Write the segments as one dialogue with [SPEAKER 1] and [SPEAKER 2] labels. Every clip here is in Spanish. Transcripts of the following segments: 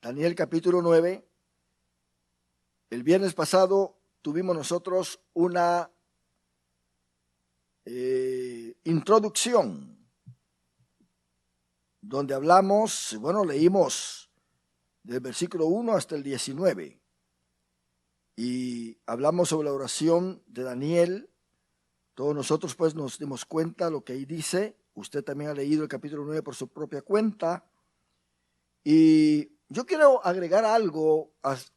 [SPEAKER 1] Daniel capítulo 9. El viernes pasado tuvimos nosotros una introducción donde hablamos, leímos del versículo 1 hasta el 19 y hablamos sobre la oración de Daniel. Todos nosotros pues nos dimos cuenta lo que ahí dice. Usted también ha leído el capítulo 9 por su propia cuenta. Y yo quiero agregar algo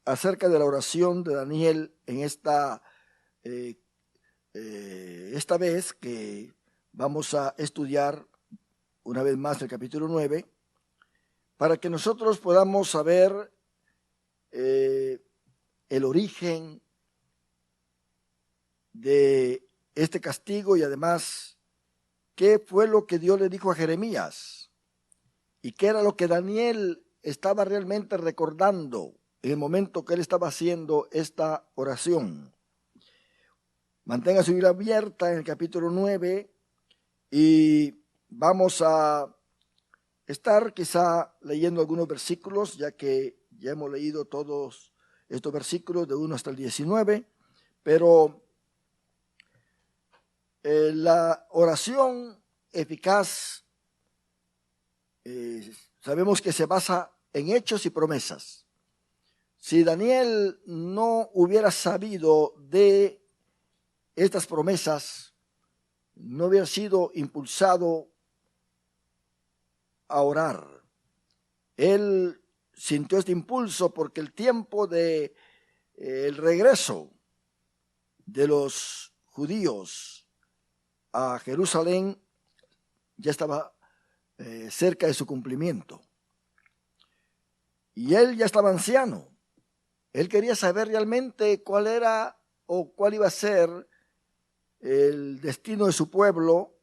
[SPEAKER 1] acerca de la oración de Daniel en esta vez que vamos a estudiar una vez más el capítulo 9, para que nosotros podamos saber el origen de este castigo y además qué fue lo que Dios le dijo a Jeremías y qué era lo que Daniel estaba realmente recordando en el momento que él estaba haciendo esta oración. Mantenga su Biblia abierta en el capítulo 9 y vamos a estar quizá leyendo algunos versículos, ya que ya hemos leído todos estos versículos de 1 hasta el 19, pero la oración eficaz sabemos que se basa en hechos y promesas. Si Daniel no hubiera sabido de estas promesas, no hubiera sido impulsado a orar. Él sintió este impulso porque el tiempo de el regreso de los judíos a Jerusalén ya estaba cerca de su cumplimiento. Y él ya estaba anciano. Él quería saber realmente cuál era o cuál iba a ser el destino de su pueblo,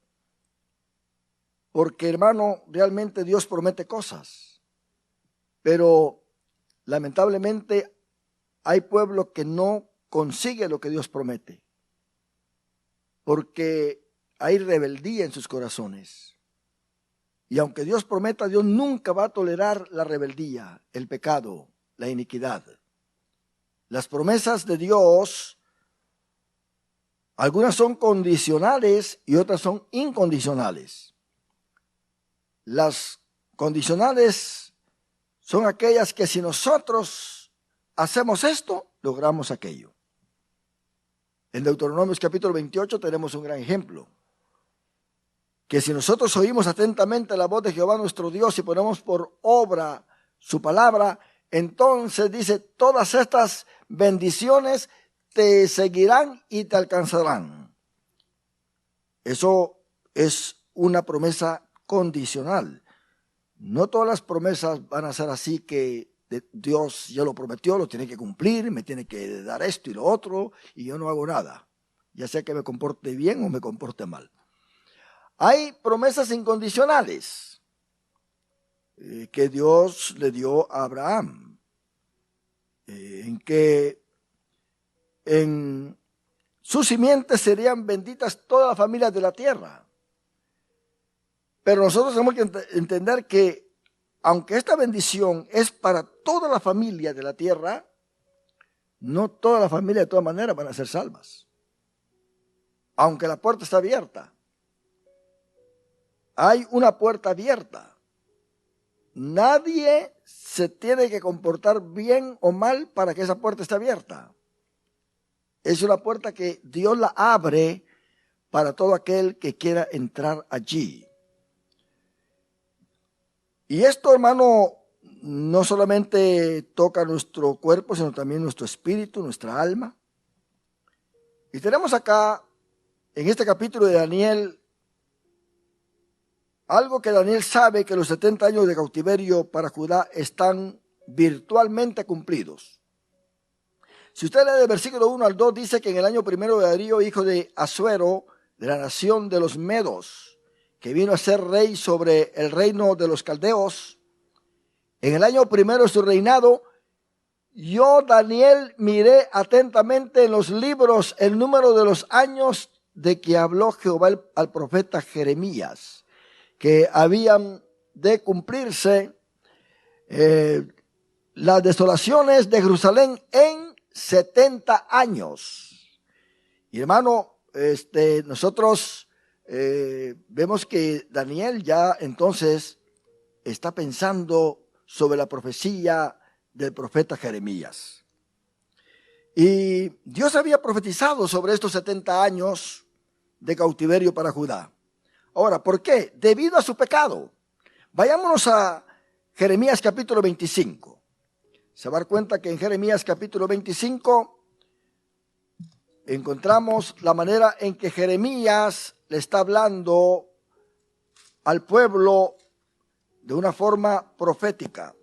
[SPEAKER 1] porque, hermano, realmente Dios promete cosas, pero lamentablemente hay pueblo que no consigue lo que Dios promete, porque hay rebeldía en sus corazones. Y aunque Dios prometa, Dios nunca va a tolerar la rebeldía, el pecado, la iniquidad. Las promesas de Dios, algunas son condicionales y otras son incondicionales. Las condicionales son aquellas que si nosotros hacemos esto, logramos aquello. En Deuteronomios capítulo 28 tenemos un gran ejemplo. Que si nosotros oímos atentamente la voz de Jehová nuestro Dios y ponemos por obra su palabra, entonces dice, todas estas bendiciones te seguirán y te alcanzarán. Eso es una promesa condicional. No todas las promesas van a ser así que Dios ya lo prometió, lo tiene que cumplir, me tiene que dar esto y lo otro, y yo no hago nada, ya sea que me comporte bien o me comporte mal. Hay promesas incondicionales que Dios le dio a Abraham, en que en sus simientes serían benditas todas las familias de la tierra. Pero nosotros tenemos que entender que aunque esta bendición es para toda la familia de la tierra, no toda la familia de todas maneras van a ser salvas. Aunque la puerta está abierta. Hay una puerta abierta. Nadie se tiene que comportar bien o mal para que esa puerta esté abierta. Es una puerta que Dios la abre para todo aquel que quiera entrar allí. Y esto, hermano, no solamente toca nuestro cuerpo, sino también nuestro espíritu, nuestra alma. Y tenemos acá, en este capítulo de Daniel, algo que Daniel sabe, que los 70 años de cautiverio para Judá están virtualmente cumplidos. Si usted lee del versículo 1 al 2, dice que en el año primero de Darío, hijo de Asuero, de la nación de los Medos, que vino a ser rey sobre el reino de los caldeos, en el año primero de su reinado, yo, Daniel, miré atentamente en los libros el número de los años de que habló Jehová al profeta Jeremías, que habían de cumplirse las desolaciones de Jerusalén en 70 años. Y hermano, nosotros vemos que Daniel ya entonces está pensando sobre la profecía del profeta Jeremías. Y Dios había profetizado sobre estos 70 años de cautiverio para Judá. Ahora, ¿por qué? Debido a su pecado. Vayámonos a Jeremías capítulo 25. Se va a dar cuenta que en Jeremías capítulo 25 encontramos la manera en que Jeremías le está hablando al pueblo de una forma profética.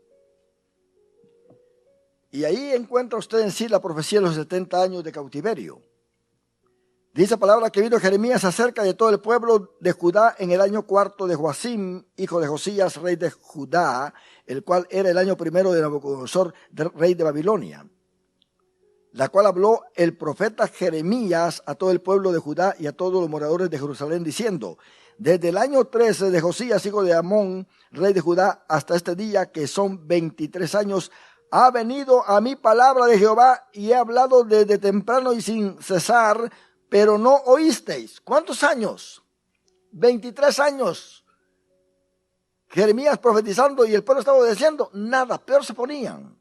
[SPEAKER 1] Y ahí encuentra usted en sí la profecía de los 70 años de cautiverio. Dice la palabra que vino Jeremías acerca de todo el pueblo de Judá en el año cuarto de Joacim, hijo de Josías, rey de Judá, el cual era el año primero de Nabucodonosor, rey de Babilonia, la cual habló el profeta Jeremías a todo el pueblo de Judá y a todos los moradores de Jerusalén, diciendo: desde el año 13 de Josías, hijo de Amón, rey de Judá, hasta este día, que son 23 años, ha venido a mí palabra de Jehová, y he hablado desde temprano y sin cesar, pero no oísteis. ¿Cuántos años? 23 años. Jeremías profetizando y el pueblo estaba obedeciendo. Nada, peor se ponían.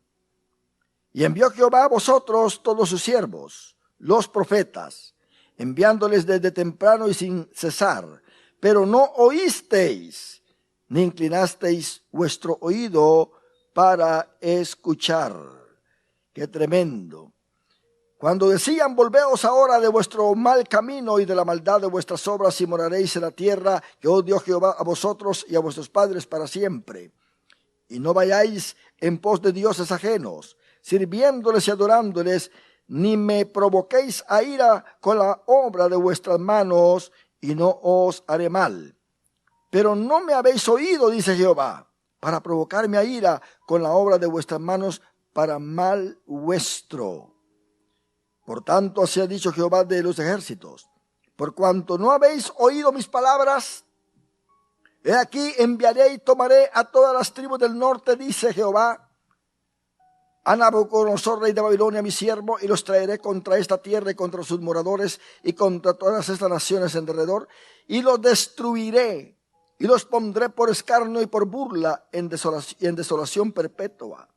[SPEAKER 1] Y envió Jehová a vosotros todos sus siervos, los profetas, enviándoles desde temprano y sin cesar. Pero no oísteis, ni inclinasteis vuestro oído para escuchar. Qué tremendo. Cuando decían: volveos ahora de vuestro mal camino y de la maldad de vuestras obras, y moraréis en la tierra que os dio Jehová a vosotros y a vuestros padres para siempre. Y no vayáis en pos de dioses ajenos, sirviéndoles y adorándoles, ni me provoquéis a ira con la obra de vuestras manos, y no os haré mal. Pero no me habéis oído, dice Jehová, para provocarme a ira con la obra de vuestras manos, para mal vuestro. Por tanto, así ha dicho Jehová de los ejércitos: por cuanto no habéis oído mis palabras, he aquí enviaré y tomaré a todas las tribus del norte, dice Jehová, a Nabucodonosor, rey de Babilonia, mi siervo, y los traeré contra esta tierra y contra sus moradores y contra todas estas naciones en derredor, y los destruiré, y los pondré por escarnio y por burla en desolación perpetua.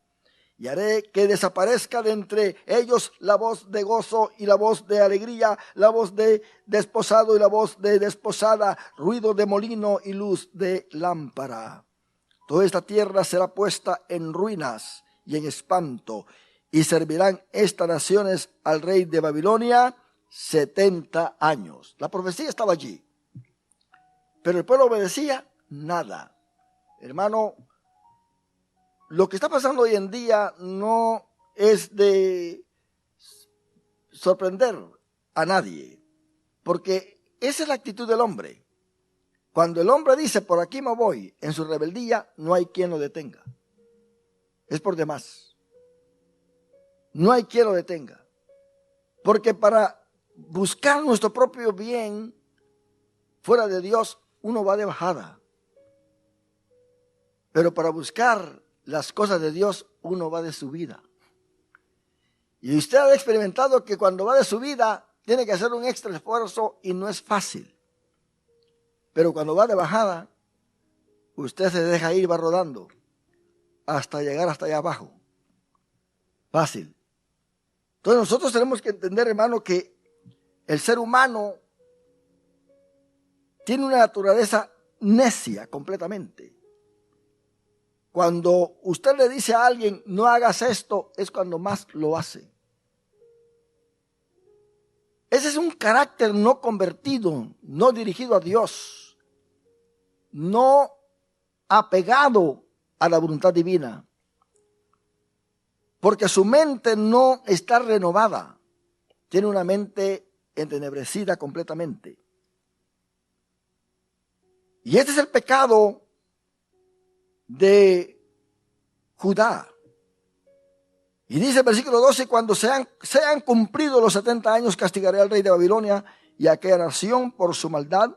[SPEAKER 1] Y haré que desaparezca de entre ellos la voz de gozo y la voz de alegría, la voz de desposado y la voz de desposada, ruido de molino y luz de lámpara. Toda esta tierra será puesta en ruinas y en espanto, y servirán estas naciones al rey de Babilonia 70 años. La profecía estaba allí, pero el pueblo obedecía nada. Hermano, lo que está pasando hoy en día no es de sorprender a nadie, porque esa es la actitud del hombre. Cuando el hombre dice: por aquí me voy, en su rebeldía, no hay quien lo detenga. Es por demás. No hay quien lo detenga. Porque para buscar nuestro propio bien fuera de Dios, uno va de bajada. Pero para buscar las cosas de Dios, uno va de subida. Y usted ha experimentado que cuando va de subida, tiene que hacer un extra esfuerzo y no es fácil. Pero cuando va de bajada, usted se deja ir, va rodando, hasta llegar hasta allá abajo. Fácil. Entonces nosotros tenemos que entender, hermano, que el ser humano tiene una naturaleza necia completamente. Cuando usted le dice a alguien: no hagas esto, es cuando más lo hace. Ese es un carácter no convertido, no dirigido a Dios, no apegado a la voluntad divina, porque su mente no está renovada, tiene una mente entenebrecida completamente. Y este es el pecado de Judá. Y dice el versículo 12: cuando sean cumplidos los 70 años, castigaré al rey de Babilonia y a aquella nación por su maldad,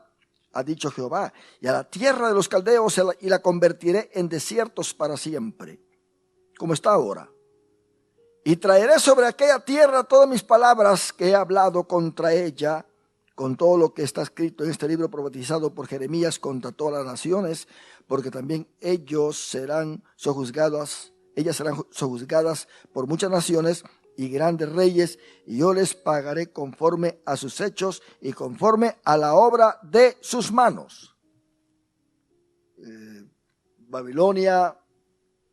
[SPEAKER 1] ha dicho Jehová, y a la tierra de los caldeos, y la convertiré en desiertos para siempre. como está ahora. Y traeré sobre aquella tierra todas mis palabras que he hablado contra ella, con todo lo que está escrito en este libro profetizado por Jeremías contra todas las naciones, porque también ellas serán sojuzgadas por muchas naciones y grandes reyes, y yo les pagaré conforme a sus hechos y conforme a la obra de sus manos. Babilonia,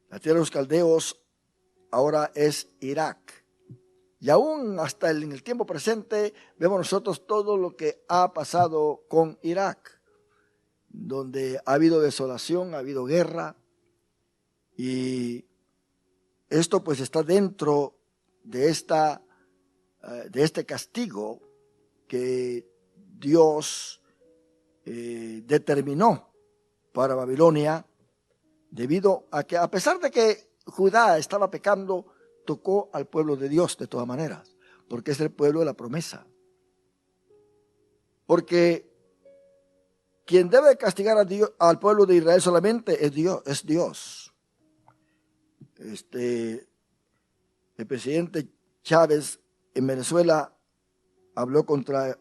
[SPEAKER 1] la tierra de los caldeos, ahora es Irak. Y aún hasta en el tiempo presente vemos nosotros todo lo que ha pasado con Irak, donde ha habido desolación, ha habido guerra, y esto pues está dentro de este castigo que Dios determinó para Babilonia, debido a que, a pesar de que Judá estaba pecando, tocó al pueblo de Dios de todas maneras, porque es el pueblo de la promesa. Porque quien debe castigar a Dios, al pueblo de Israel solamente es Dios. El presidente Chávez en Venezuela habló contra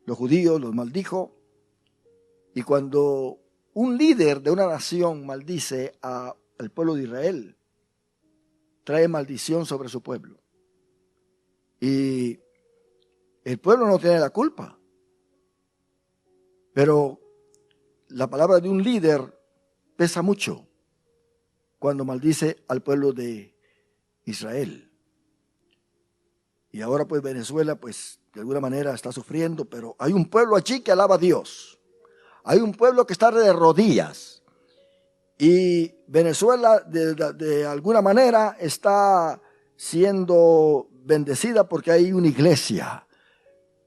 [SPEAKER 1] los judíos, los maldijo, y cuando un líder de una nación maldice al pueblo de Israel, trae maldición sobre su pueblo. Y el pueblo no tiene la culpa. Pero la palabra de un líder pesa mucho cuando maldice al pueblo de Israel. Y ahora pues Venezuela pues de alguna manera está sufriendo, pero hay un pueblo allí que alaba a Dios. Hay un pueblo que está de rodillas. Y Venezuela de alguna manera está siendo bendecida porque hay una iglesia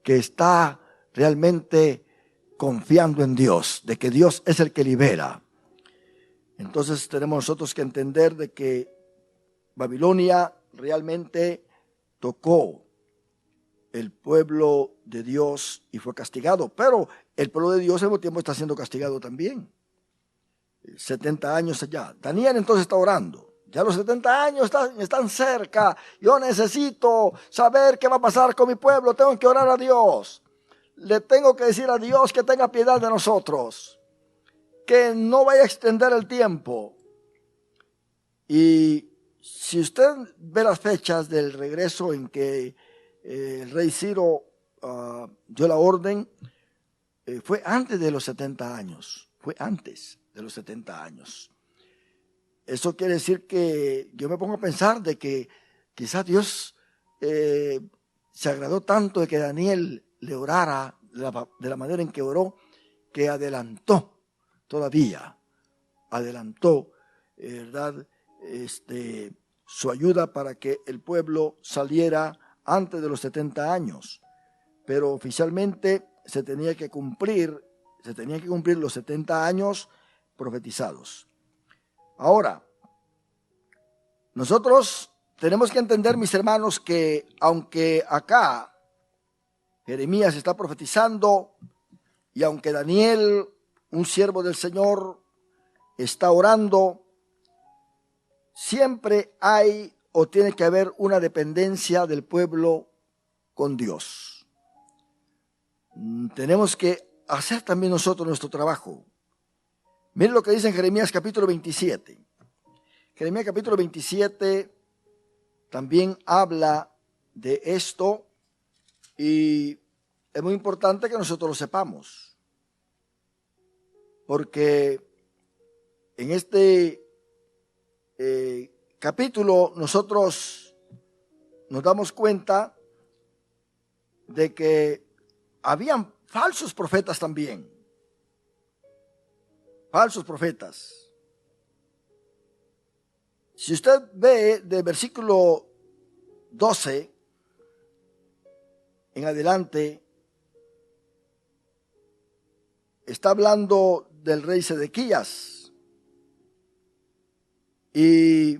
[SPEAKER 1] que está realmente confiando en Dios, de que Dios es el que libera. Entonces tenemos nosotros que entender de que Babilonia realmente tocó el pueblo de Dios y fue castigado, pero el pueblo de Dios al mismo tiempo está siendo castigado también. 70 años allá. Daniel entonces está orando. Ya los 70 años están cerca. Yo necesito saber qué va a pasar con mi pueblo. Tengo que orar a Dios. Le tengo que decir a Dios que tenga piedad de nosotros, que no vaya a extender el tiempo. Y si usted ve las fechas del regreso en que el rey Ciro dio la orden, fue antes de los 70 años. Fue antes de los 70 años. Eso quiere decir que yo me pongo a pensar de que quizás Dios se agradó tanto de que Daniel le orara de la manera en que oró, que adelantó todavía, ¿verdad? Su ayuda para que el pueblo saliera antes de los 70 años. Pero oficialmente se tenían que cumplir los 70 años profetizados. Ahora, nosotros tenemos que entender, mis hermanos, que aunque acá Jeremías está profetizando y aunque Daniel, un siervo del Señor, está orando, siempre hay o tiene que haber una dependencia del pueblo con Dios. Tenemos que hacer también nosotros nuestro trabajo. Miren lo que dice en Jeremías capítulo 27. Jeremías capítulo 27 también habla de esto y es muy importante que nosotros lo sepamos. Porque en este capítulo nosotros nos damos cuenta de que habían falsos profetas también. Falsos profetas. Si usted ve del versículo 12 en adelante, está hablando del rey Sedequías. Y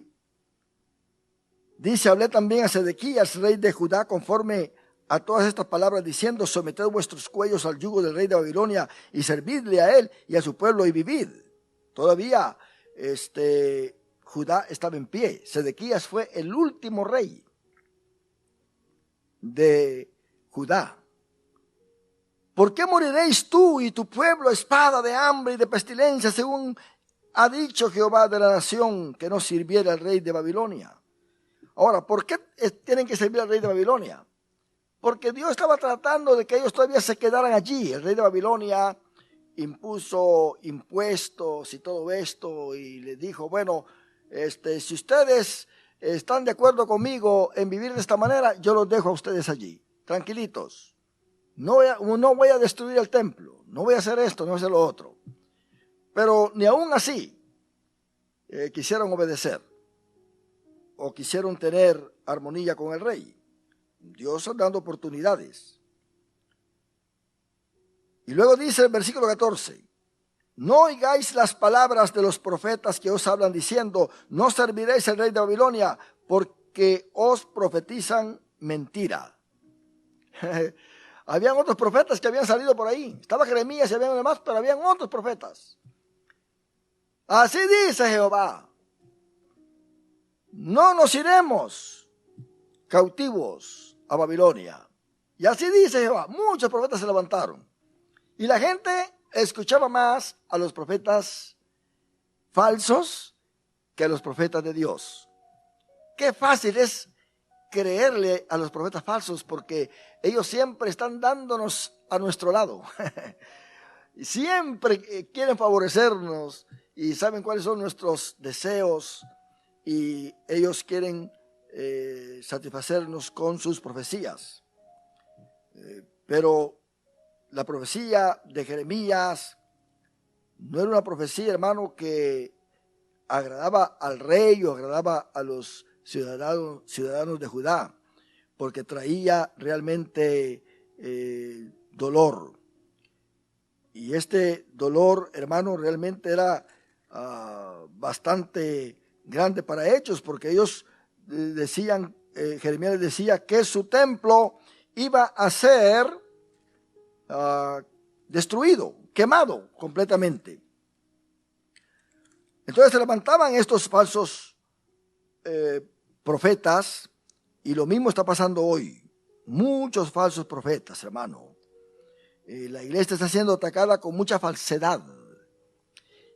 [SPEAKER 1] dice, hablé también a Sedequías, rey de Judá, conforme a todas estas palabras, diciendo, someted vuestros cuellos al yugo del rey de Babilonia y servidle a él y a su pueblo y vivid. Todavía Judá estaba en pie. Sedequías fue el último rey de Judá. ¿Por qué moriréis tú y tu pueblo a espada de hambre y de pestilencia, según ha dicho Jehová de la nación, que no sirviera al rey de Babilonia? Ahora, ¿por qué tienen que servir al rey de Babilonia? Porque Dios estaba tratando de que ellos todavía se quedaran allí. El rey de Babilonia impuso impuestos y todo esto y les dijo, bueno, si ustedes están de acuerdo conmigo en vivir de esta manera, yo los dejo a ustedes allí, tranquilitos. No voy a destruir el templo, no voy a hacer esto, no voy a hacer lo otro. Pero ni aún así quisieron obedecer o quisieron tener armonía con el rey. Dios está dando oportunidades. Y luego dice el versículo 14, no oigáis las palabras de los profetas que os hablan diciendo, no serviréis al rey de Babilonia, porque os profetizan mentira. Habían otros profetas que habían salido por ahí. Estaba Jeremías y habían demás, pero habían otros profetas. Así dice Jehová, no nos iremos cautivos a Babilonia. Y así dice Jehová, muchos profetas se levantaron. Y la gente escuchaba más a los profetas falsos que a los profetas de Dios. Qué fácil es creerle a los profetas falsos, porque ellos siempre están dándonos a nuestro lado. Y siempre quieren favorecernos y saben cuáles son nuestros deseos y ellos quieren satisfacernos con sus profecías. Pero la profecía de Jeremías no era una profecía, hermano, que agradaba al rey o agradaba a los ciudadanos de Judá, porque traía realmente dolor. Y este dolor, hermano, realmente era bastante grande para ellos, porque ellos decían, Jeremías les decía que su templo iba a ser destruido, quemado completamente. Entonces se levantaban estos falsos profetas, y lo mismo está pasando hoy. Muchos falsos profetas, hermano. La iglesia está siendo atacada con mucha falsedad.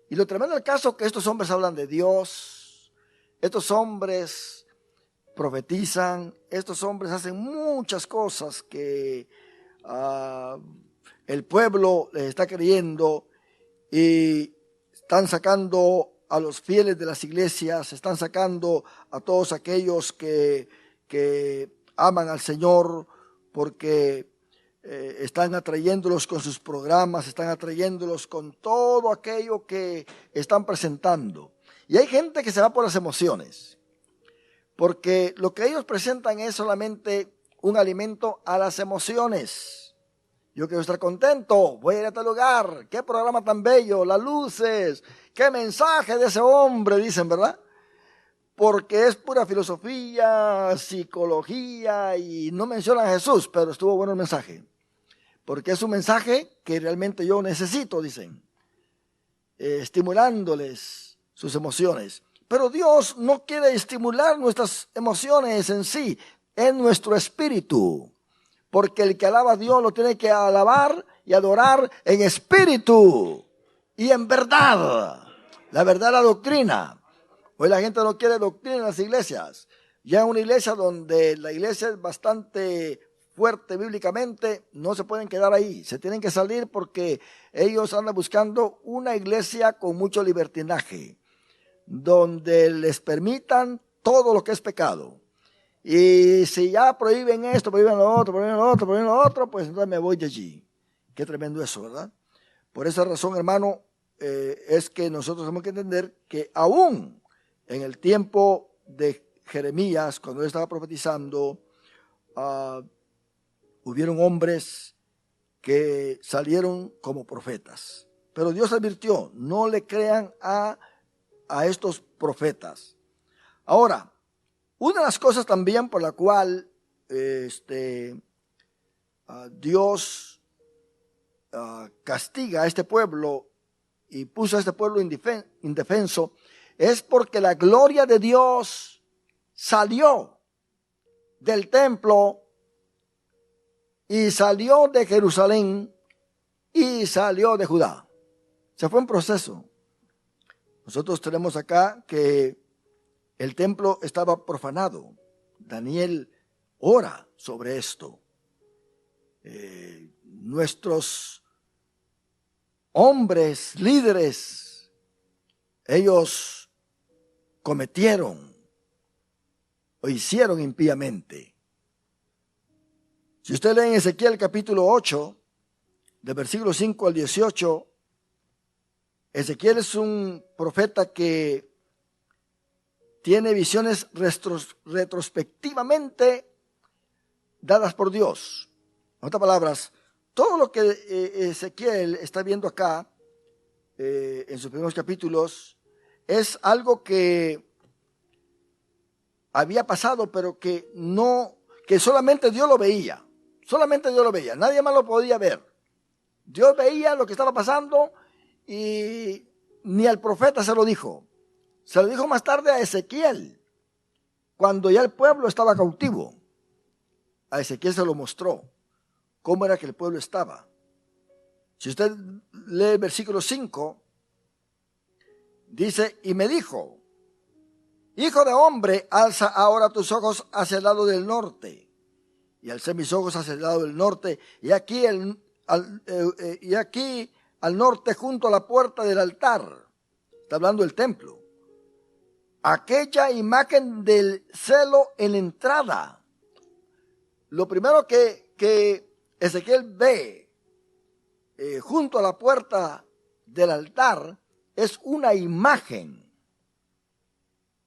[SPEAKER 1] Y lo tremendo del caso es que estos hombres hablan de Dios, estos hombres profetizan, estos hombres hacen muchas cosas que el pueblo les está creyendo, y están sacando a los fieles de las iglesias, están sacando a todos aquellos que aman al Señor, porque están atrayéndolos con sus programas, están atrayéndolos con todo aquello que están presentando. Y hay gente que se va por las emociones, porque lo que ellos presentan es solamente un alimento a las emociones. Yo quiero estar contento, voy a ir a tal lugar, qué programa tan bello, las luces, qué mensaje de ese hombre, dicen, ¿verdad? Porque es pura filosofía, psicología, y no mencionan a Jesús, pero estuvo bueno el mensaje. Porque es un mensaje que realmente yo necesito, dicen, estimulándoles sus emociones. Pero Dios no quiere estimular nuestras emociones en sí, en nuestro espíritu. Porque el que alaba a Dios lo tiene que alabar y adorar en espíritu y en verdad. La verdad, la doctrina. Hoy la gente no quiere doctrina en las iglesias. Ya en una iglesia donde la iglesia es bastante fuerte bíblicamente, no se pueden quedar ahí. Se tienen que salir porque ellos andan buscando una iglesia con mucho libertinaje, donde les permitan todo lo que es pecado. Y si ya prohíben esto, prohíben lo otro, prohíben lo otro, prohíben lo otro, pues entonces me voy de allí. Qué tremendo eso, ¿verdad? Por esa razón, hermano, es que nosotros tenemos que entender que aún en el tiempo de Jeremías, cuando él estaba profetizando, hubieron hombres que salieron como profetas. Pero Dios advirtió, no le crean a estos profetas. Ahora, una de las cosas también por la cual Dios castiga a este pueblo y puso a este pueblo indefenso es porque la gloria de Dios salió del templo y salió de Jerusalén y salió de Judá. Se fue un proceso. Nosotros tenemos acá que el templo estaba profanado. Daniel ora sobre esto. Nuestros hombres, líderes, ellos cometieron o hicieron impíamente. Si usted lee en Ezequiel capítulo 8, de versículo 5 al 18, Ezequiel es un profeta que tiene visiones retrospectivamente dadas por Dios. En otras palabras, todo lo que Ezequiel está viendo acá, en sus primeros capítulos, es algo que había pasado, pero que solamente Dios lo veía. Solamente Dios lo veía, nadie más lo podía ver. Dios veía lo que estaba pasando y ni al profeta se lo dijo. Se lo dijo más tarde a Ezequiel, cuando ya el pueblo estaba cautivo. A Ezequiel se lo mostró cómo era que el pueblo estaba. Si usted lee el versículo 5, dice, y me dijo, hijo de hombre, alza ahora tus ojos hacia el lado del norte. Y alcé mis ojos hacia el lado del norte, y aquí al norte, junto a la puerta del altar, está hablando del templo, aquella imagen del celo en la entrada. Lo primero que Ezequiel ve junto a la puerta del altar es una imagen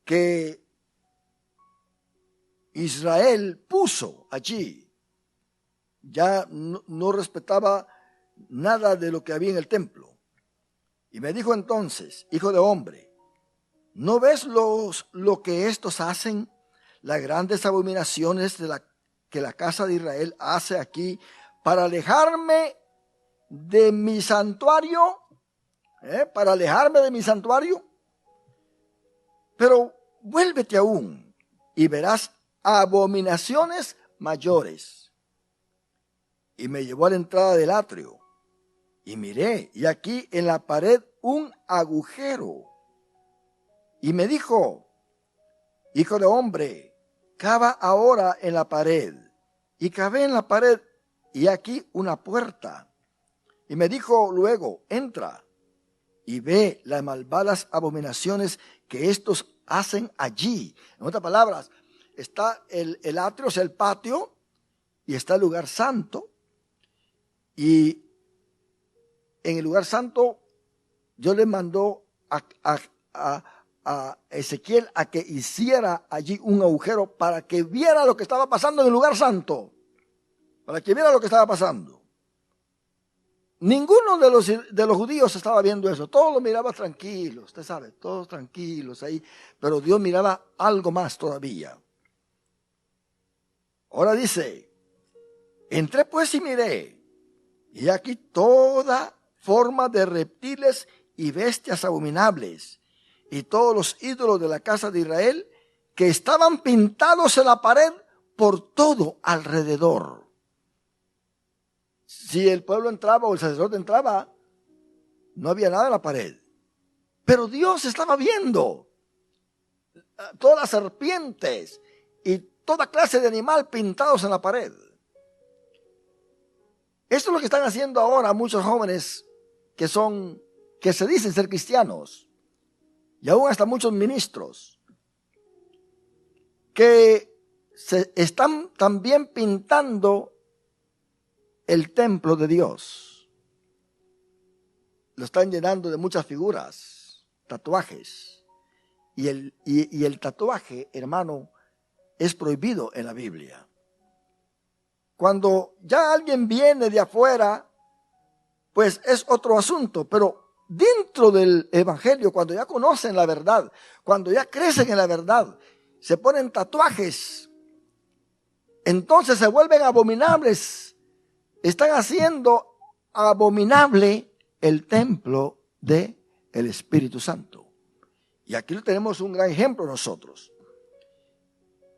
[SPEAKER 1] que Israel puso allí. Ya no respetaba nada de lo que había en el templo. Y me dijo entonces, hijo de hombre, ¿no ves lo que estos hacen? Las grandes abominaciones que la casa de Israel hace aquí para alejarme de mi santuario. Para alejarme de mi santuario. Pero vuélvete aún y verás abominaciones mayores. Y me llevó a la entrada del atrio y miré, y aquí en la pared un agujero. Y me dijo, hijo de hombre, cava ahora en la pared. Y cavé en la pared, y aquí una puerta. Y me dijo luego, entra y ve las malvadas abominaciones que estos hacen allí. En otras palabras, está el atrio, o sea, el patio, y está el lugar santo. Y en el lugar santo, Dios le mandó a Ezequiel a que hiciera allí un agujero para que viera lo que estaba pasando en el lugar santo. Para que viera lo que estaba pasando. Ninguno de los judíos estaba viendo eso. Todos lo miraban tranquilos, usted sabe, todos tranquilos ahí. Pero Dios miraba algo más todavía. Ahora dice, entré pues y miré, y aquí toda forma de reptiles y bestias abominables, y todos los ídolos de la casa de Israel que estaban pintados en la pared por todo alrededor. Si el pueblo entraba o el sacerdote entraba, no había nada en la pared. Pero Dios estaba viendo todas las serpientes y toda clase de animal pintados en la pared. Esto es lo que están haciendo ahora muchos jóvenes que se dicen ser cristianos, y aún hasta muchos ministros, que se están también pintando el templo de Dios. Lo están llenando de muchas figuras, tatuajes. Y el tatuaje, hermano, es prohibido en la Biblia. Cuando ya alguien viene de afuera, pues es otro asunto, pero dentro del evangelio, cuando ya conocen la verdad, cuando ya crecen en la verdad, se ponen tatuajes, entonces se vuelven abominables. Están haciendo abominable el templo del Espíritu Santo. Y aquí tenemos un gran ejemplo nosotros.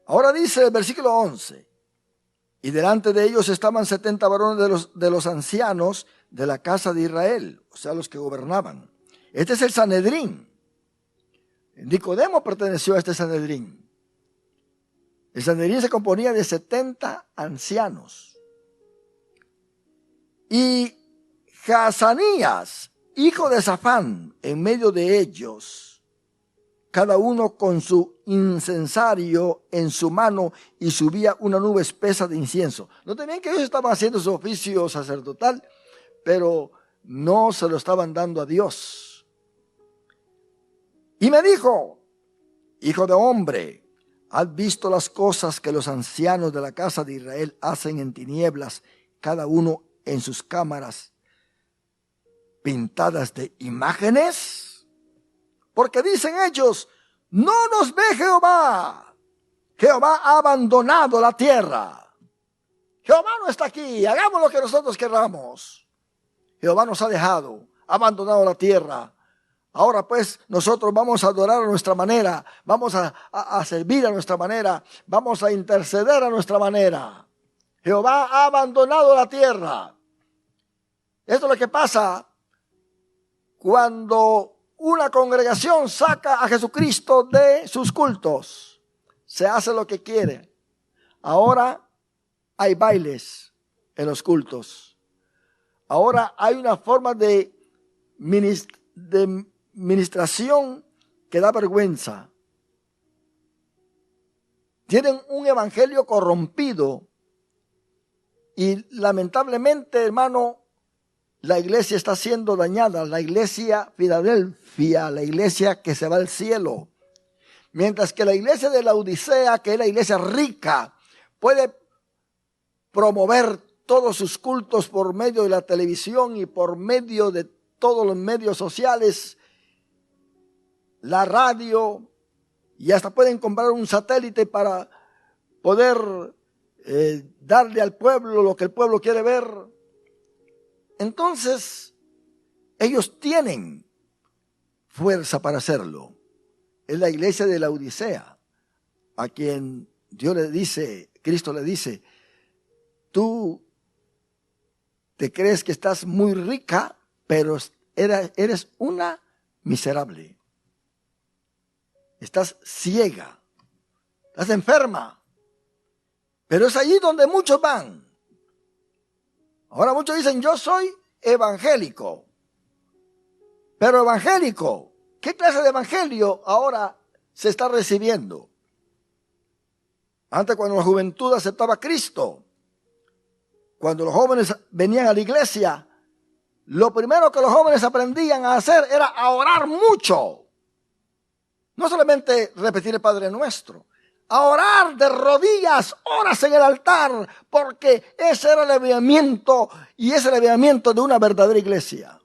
[SPEAKER 1] Ahora dice el versículo 11, y delante de ellos estaban 70 varones de los ancianos de la casa de Israel, o sea, los que gobernaban. Este es el Sanedrín. Nicodemo perteneció a este Sanedrín. El Sanedrín se componía de 70 ancianos. Y Jazanías, hijo de Safán, en medio de ellos, cada uno con su incensario en su mano, y subía una nube espesa de incienso. Noten bien que ellos estaban haciendo su oficio sacerdotal, pero no se lo estaban dando a Dios. Y me dijo: hijo de hombre, ¿has visto las cosas que los ancianos de la casa de Israel hacen en tinieblas, cada uno en sus cámaras, pintadas de imágenes? Porque dicen ellos: no nos ve Jehová. Jehová ha abandonado la tierra. Jehová no está aquí, hagamos lo que nosotros queramos. Jehová nos ha dejado, ha abandonado la tierra. Ahora pues nosotros vamos a adorar a nuestra manera, vamos a servir a nuestra manera, vamos a interceder a nuestra manera. Jehová ha abandonado la tierra. Esto es lo que pasa cuando una congregación saca a Jesucristo de sus cultos. Se hace lo que quiere. Ahora hay bailes en los cultos. Ahora hay una forma de ministración que da vergüenza. Tienen un evangelio corrompido y lamentablemente, hermano, la iglesia está siendo dañada, la iglesia Filadelfia, la iglesia que se va al cielo. Mientras que la iglesia de la Odisea, que es la iglesia rica, puede promover todos sus cultos por medio de la televisión y por medio de todos los medios sociales, la radio, y hasta pueden comprar un satélite para poder darle al pueblo lo que el pueblo quiere ver. Entonces, ellos tienen fuerza para hacerlo. Es la iglesia de la Odisea, a quien Dios le dice, Cristo le dice: tú te crees que estás muy rica, pero eres una miserable. Estás ciega, estás enferma. Pero es allí donde muchos van. Ahora muchos dicen: yo soy evangélico. Pero evangélico, ¿qué clase de evangelio ahora se está recibiendo? Antes, cuando la juventud aceptaba a Cristo, cuando los jóvenes venían a la iglesia, lo primero que los jóvenes aprendían a hacer era a orar mucho. No solamente repetir el Padre Nuestro, a orar de rodillas, horas en el altar, porque ese era el avivamiento, y ese es el avivamiento de una verdadera iglesia.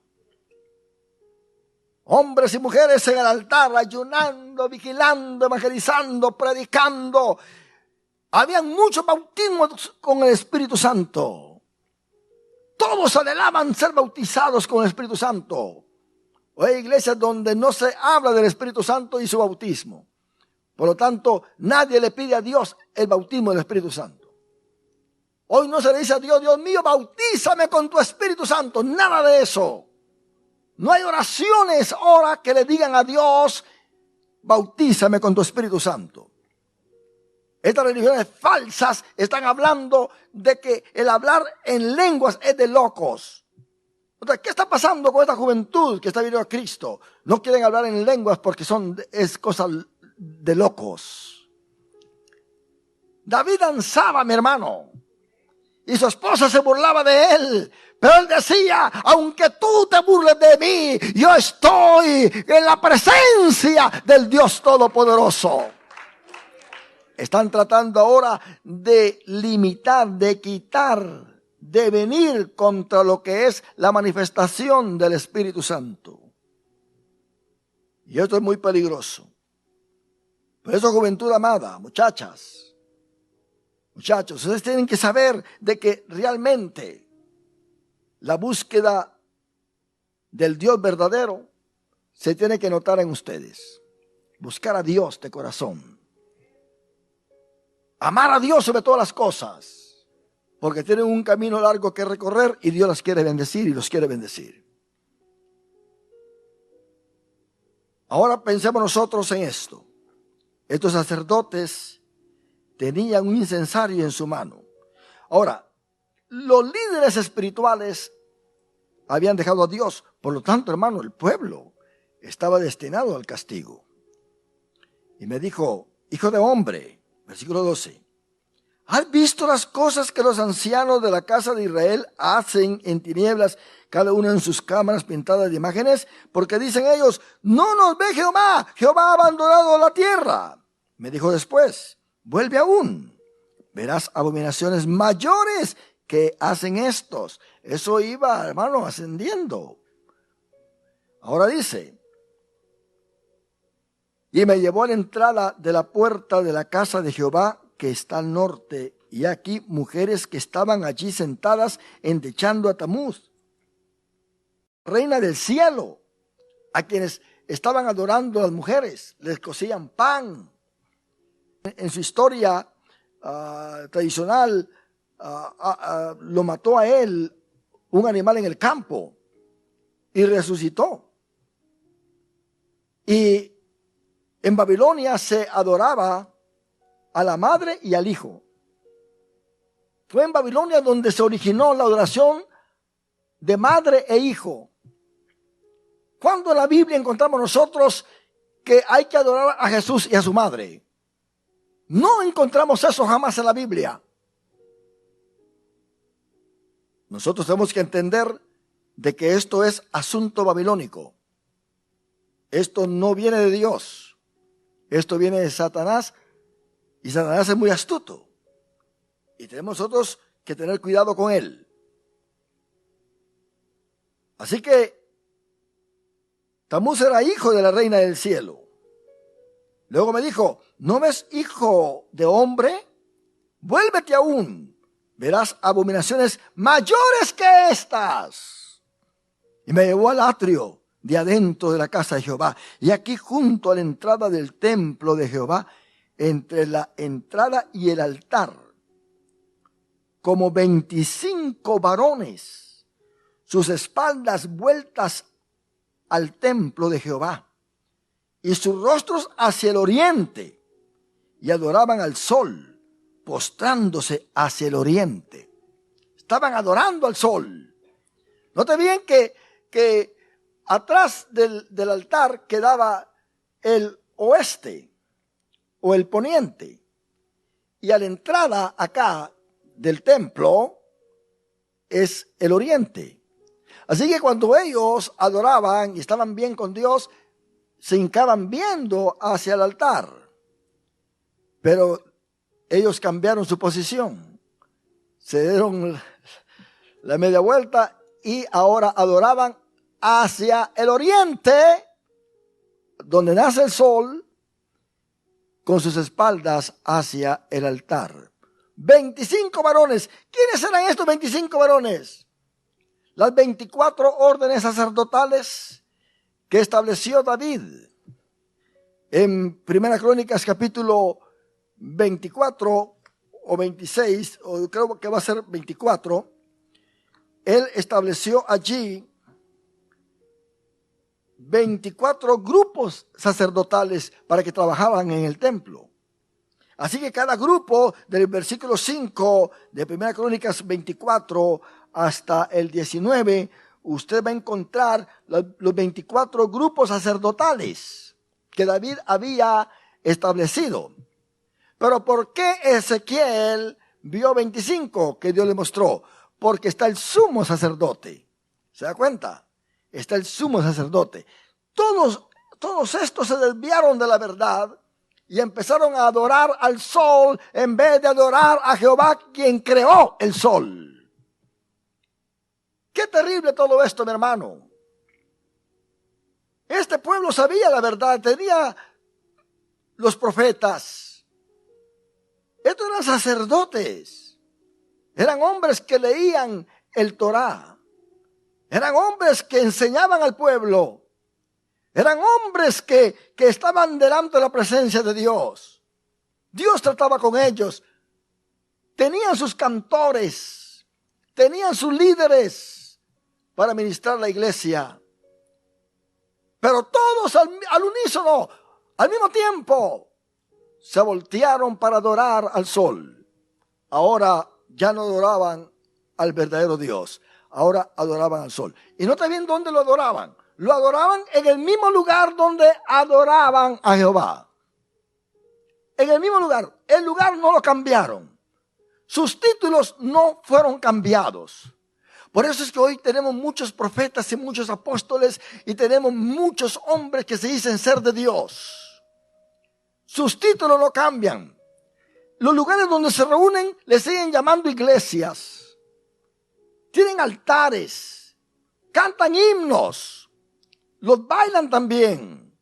[SPEAKER 1] Hombres y mujeres en el altar, ayunando, vigilando, evangelizando, predicando. Habían muchos bautismos con el Espíritu Santo. Todos anhelaban ser bautizados con el Espíritu Santo. O hay iglesias donde no se habla del Espíritu Santo y su bautismo. Por lo tanto, nadie le pide a Dios el bautismo del Espíritu Santo. Hoy no se le dice a Dios: Dios mío, bautízame con tu Espíritu Santo. Nada de eso. No hay oraciones ahora que le digan a Dios: bautízame con tu Espíritu Santo. Estas religiones falsas están hablando de que el hablar en lenguas es de locos. Entonces, ¿qué está pasando con esta juventud que está viniendo a Cristo? No quieren hablar en lenguas porque es cosa de locos. David danzaba, mi hermano, y su esposa se burlaba de él, pero él decía: aunque tú te burles de mí, yo estoy en la presencia del Dios Todopoderoso. Están tratando ahora de limitar, de quitar, de venir contra lo que es la manifestación del Espíritu Santo. Y esto es muy peligroso. Por eso, juventud amada, muchachos, ustedes tienen que saber de que realmente la búsqueda del Dios verdadero se tiene que notar en ustedes. buscar a Dios de corazón. Amar a Dios sobre todas las cosas, porque tienen un camino largo que recorrer y Dios las quiere bendecir y los quiere bendecir. Ahora pensemos nosotros en esto. Estos sacerdotes tenían un incensario en su mano. Ahora, los líderes espirituales habían dejado a Dios. Por lo tanto, hermano, el pueblo estaba destinado al castigo. Y me dijo: hijo de hombre, versículo 12, ¿has visto las cosas que los ancianos de la casa de Israel hacen en tinieblas, cada uno en sus cámaras pintadas de imágenes? Porque dicen ellos: no nos ve Jehová, Jehová ha abandonado la tierra. Me dijo después: vuelve aún, verás abominaciones mayores que hacen estos. Eso iba, hermano, ascendiendo. Ahora dice: y me llevó a la entrada de la puerta de la casa de Jehová, que está al norte, y aquí mujeres que estaban allí sentadas endechando a Tamuz, reina del cielo, a quienes estaban adorando las mujeres, les cocían pan. En su historia tradicional, lo mató a él un animal en el campo y resucitó. Y en Babilonia se adoraba a la madre y al hijo. Fue en Babilonia donde se originó la adoración de madre e hijo. ¿Cuándo en la Biblia encontramos nosotros que hay que adorar a Jesús y a su madre? No encontramos eso jamás en la Biblia. Nosotros tenemos que entender de que esto es asunto babilónico. Esto no viene de Dios. Esto viene de Satanás. Y Satanás es muy astuto. Y tenemos nosotros que tener cuidado con él. Así que Tamuz era hijo de la reina del cielo. Luego me dijo: ¿no ves, hijo de hombre? Vuélvete aún, verás abominaciones mayores que estas. Y me llevó al atrio de adentro de la casa de Jehová. Y aquí junto a la entrada del templo de Jehová, entre la entrada y el altar, como 25 varones, sus espaldas vueltas al templo de Jehová, y sus rostros hacia el oriente, y adoraban al sol, postrándose hacia el oriente. Estaban adorando al sol. Note bien que atrás del altar quedaba el oeste o el poniente, y a la entrada acá del templo es el oriente. Así que cuando ellos adoraban y estaban bien con Dios, se hincaban viendo hacia el altar. Pero ellos cambiaron su posición. Se dieron la media vuelta y ahora adoraban hacia el oriente, donde nace el sol, con sus espaldas hacia el altar. 25 varones. ¿Quiénes eran estos 25 varones? Las 24 órdenes sacerdotales que estableció David. En Primera Crónicas capítulo 24 o 26, o creo que va a ser 24, él estableció allí 24 grupos sacerdotales para que trabajaban en el templo. Así que cada grupo, del versículo 5 de Primera Crónicas 24 hasta el 19, usted va a encontrar los 24 grupos sacerdotales que David había establecido. Pero ¿por qué Ezequiel vio 25 que Dios le mostró? Porque está el sumo sacerdote. ¿Se da cuenta? Está el sumo sacerdote. Todos estos se desviaron de la verdad y empezaron a adorar al sol en vez de adorar a Jehová, quien creó el sol. Qué terrible todo esto, mi hermano. Este pueblo sabía la verdad, tenía los profetas. Estos eran sacerdotes. Eran hombres que leían el Torá. Eran hombres que enseñaban al pueblo. Eran hombres que estaban delante de la presencia de Dios. Dios trataba con ellos. Tenían sus cantores, tenían sus líderes para ministrar la iglesia. Pero todos al unísono, al mismo tiempo, se voltearon para adorar al sol. Ahora ya no adoraban al verdadero Dios, ahora adoraban al sol. Y nota bien dónde lo adoraban. Lo adoraban en el mismo lugar donde adoraban a Jehová. En el mismo lugar. El lugar no lo cambiaron. Sus títulos no fueron cambiados. Por eso es que hoy tenemos muchos profetas y muchos apóstoles y tenemos muchos hombres que se dicen ser de Dios. Sus títulos no cambian. Los lugares donde se reúnen le siguen llamando iglesias. Tienen altares. Cantan himnos. Los bailan también.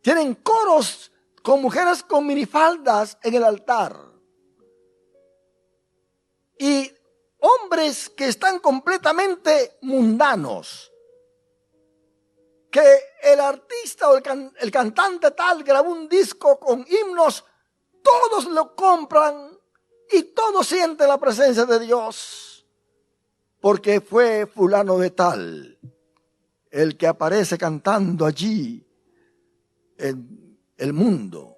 [SPEAKER 1] Tienen coros con mujeres con minifaldas en el altar. Y hombres que están completamente mundanos. Que el artista o el cantante tal grabó un disco con himnos. Todos lo compran y todos sienten la presencia de Dios. Porque fue fulano de tal el que aparece cantando allí en el mundo.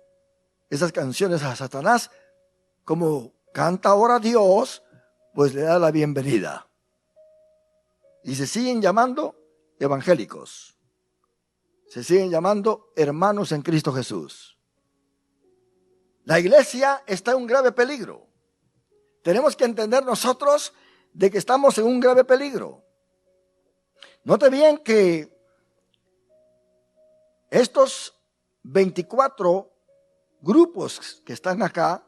[SPEAKER 1] Esas canciones a Satanás, como canta ahora Dios, pues le da la bienvenida. Y se siguen llamando evangélicos. Se siguen llamando hermanos en Cristo Jesús. La iglesia está en un grave peligro. Tenemos que entender nosotros de que estamos en un grave peligro. Note bien que estos 24 grupos que están acá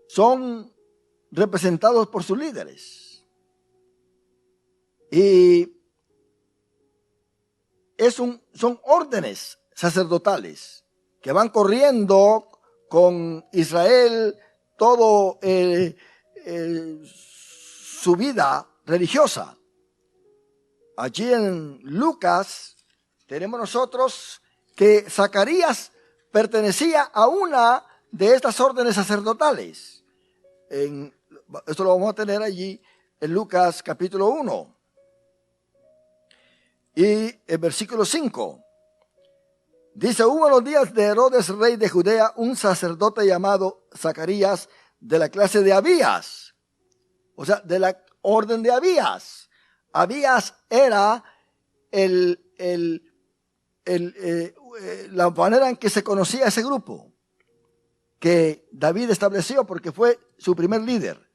[SPEAKER 1] son representados por sus líderes. Y son órdenes sacerdotales que van corriendo con Israel todo su vida religiosa. Allí en Lucas tenemos nosotros que Zacarías pertenecía a una de estas órdenes sacerdotales. Esto lo vamos a tener allí en Lucas capítulo 1. Y el versículo 5. Dice, hubo en los días de Herodes, rey de Judea, un sacerdote llamado Zacarías de la clase de Abías. O sea, de la orden de Abías. Abías era la manera en que se conocía ese grupo que David estableció porque fue su primer líder.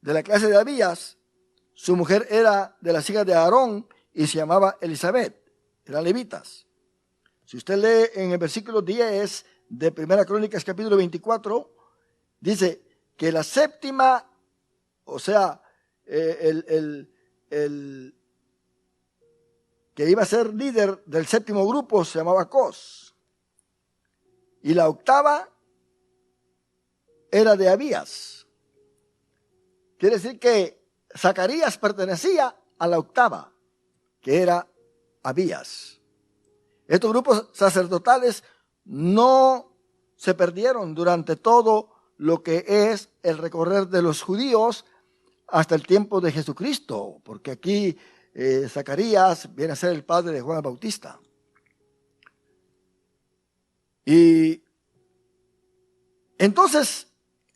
[SPEAKER 1] De la clase de Abías, su mujer era de las hijas de Aarón y se llamaba Elizabeth, eran levitas. Si usted lee en el versículo 10 de Primera Crónicas capítulo 24, dice que la séptima, o sea, el que iba a ser líder del séptimo grupo se llamaba Cos. Y la octava era de Abías. Quiere decir que Zacarías pertenecía a la octava, que era Abías. Estos grupos sacerdotales no se perdieron durante todo lo que es el recorrer de los judíos hasta el tiempo de Jesucristo, porque aquí Zacarías viene a ser el padre de Juan el Bautista. Y entonces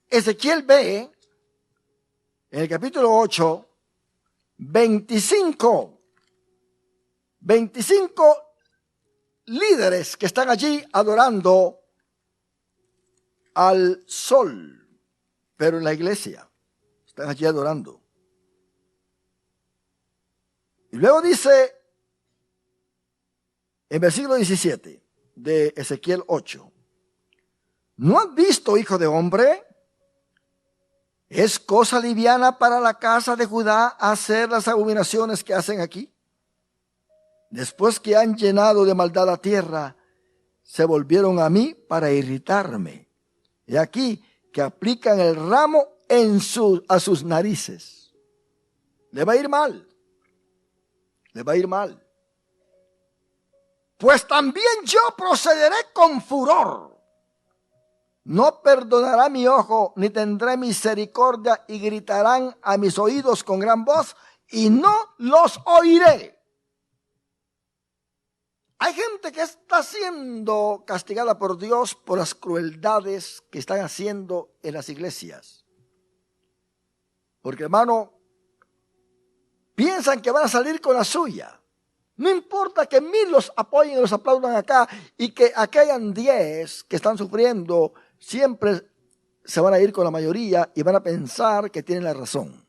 [SPEAKER 1] Ezequiel ve en el capítulo 8 25 líderes que están allí adorando al sol, pero en la iglesia están allí adorando. Y luego dice en versículo 17 de Ezequiel 8, ¿no has visto, hijo de hombre? ¿Es cosa liviana para la casa de Judá hacer las abominaciones que hacen aquí? Después que han llenado de maldad la tierra, se volvieron a mí para irritarme. Y aquí que aplican el ramo a sus narices. Le va a ir mal. Le va a ir mal. pues también yo procederé con furor. No perdonará mi ojo, ni tendré misericordia, y gritarán a mis oídos con gran voz, y no los oiré. Hay gente que está siendo castigada por Dios por las crueldades que están haciendo en las iglesias. Porque, hermano, piensan que van a salir con la suya. No importa que 1000 los apoyen y los aplaudan acá y que aquí hayan 10 que están sufriendo, siempre se van a ir con la mayoría y van a pensar que tienen la razón.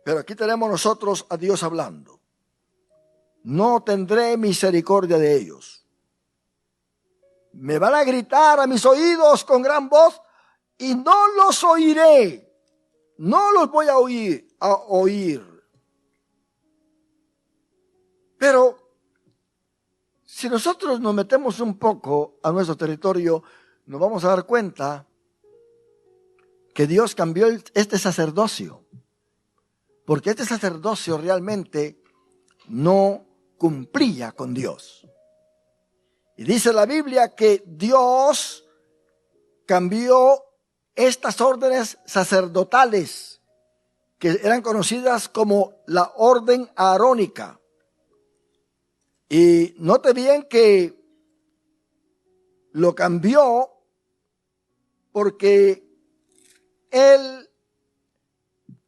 [SPEAKER 1] Pero aquí tenemos nosotros a Dios hablando. No tendré misericordia de ellos. Me van a gritar a mis oídos con gran voz y no los oiré. No los voy a oír. Pero si nosotros nos metemos un poco a nuestro territorio, nos vamos a dar cuenta que Dios cambió este sacerdocio. Porque este sacerdocio realmente no cumplía con Dios. Y dice la Biblia que Dios cambió estas órdenes sacerdotales que eran conocidas como la orden arónica. Y note bien que lo cambió porque él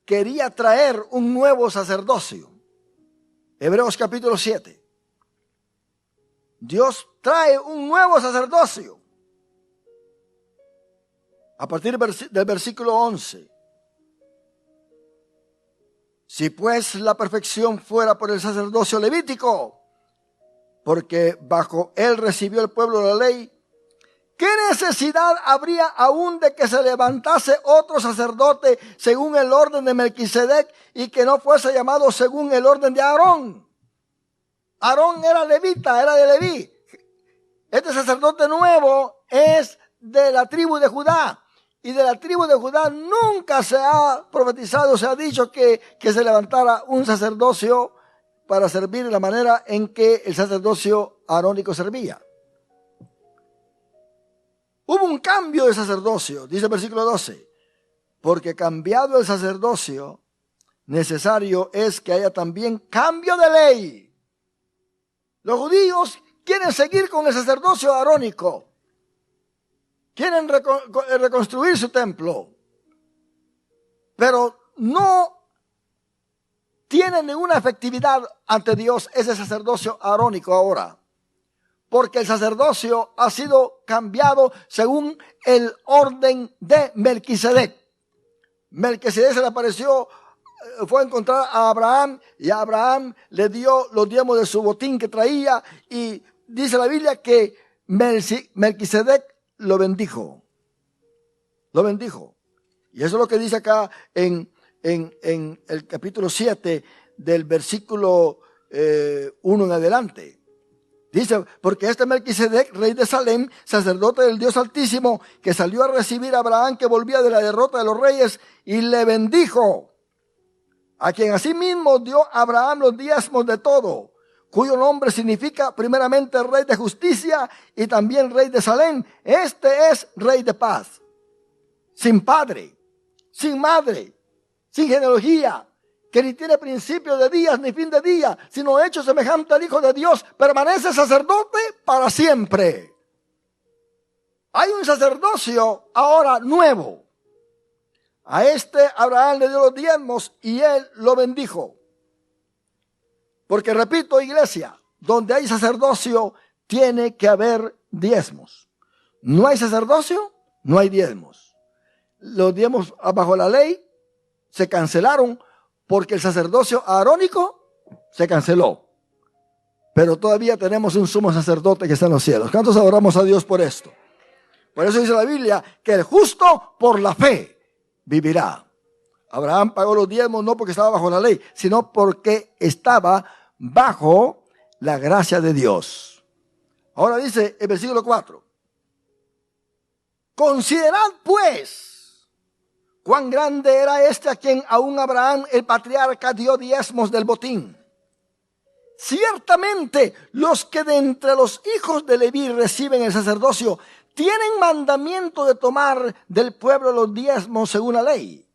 [SPEAKER 1] quería traer un nuevo sacerdocio. Hebreos capítulo 7. Dios trae un nuevo sacerdocio. A partir del versículo 11. Si pues la perfección fuera por el sacerdocio levítico, porque bajo él recibió el pueblo la ley, ¿qué necesidad habría aún de que se levantase otro sacerdote según el orden de Melquisedec y que no fuese llamado según el orden de Aarón? Aarón era levita, era de Leví. Este sacerdote nuevo es de la tribu de Judá. Y de la tribu de Judá nunca se ha profetizado, se ha dicho que se levantara un sacerdocio para servir de la manera en que el sacerdocio arónico servía. Hubo un cambio de sacerdocio, dice el versículo 12, porque cambiado el sacerdocio, necesario es que haya también cambio de ley. Los judíos quieren seguir con el sacerdocio arónico, quieren reconstruir su templo, pero no tiene ninguna efectividad ante Dios ese sacerdocio arónico ahora. Porque el sacerdocio ha sido cambiado según el orden de Melquisedec. Melquisedec se le apareció, fue a encontrar a Abraham y a Abraham le dio los diezmos de su botín que traía. Y dice la Biblia que Melquisedec lo bendijo. Lo bendijo. Y eso es lo que dice acá en el capítulo 7 del versículo 1 en adelante. Dice, porque este Melquisedec, rey de Salem, sacerdote del Dios Altísimo, que salió a recibir a Abraham que volvía de la derrota de los reyes y le bendijo, a quien asimismo dio a Abraham los diezmos de todo, cuyo nombre significa primeramente rey de justicia y también rey de Salem. Este es rey de paz, sin padre, sin madre, sin genealogía, que ni tiene principio de días ni fin de día, sino hecho semejante al Hijo de Dios, permanece sacerdote para siempre. Hay un sacerdocio ahora nuevo. A este Abraham le dio los diezmos y él lo bendijo. Porque repito, iglesia, donde hay sacerdocio tiene que haber diezmos. No hay sacerdocio, no hay diezmos. Los diezmos bajo la ley se cancelaron porque el sacerdocio arónico se canceló. Pero todavía tenemos un sumo sacerdote que está en los cielos. ¿Cuántos adoramos a Dios por esto? Por eso dice la Biblia que el justo por la fe vivirá. Abraham pagó los diezmos no porque estaba bajo la ley, sino porque estaba bajo la gracia de Dios. Ahora dice el versículo 4. Considerad pues cuán grande era este a quien aún Abraham el patriarca dio diezmos del botín. ciertamente los que de entre los hijos de Leví reciben el sacerdocio tienen mandamiento de tomar del pueblo los diezmos según la ley,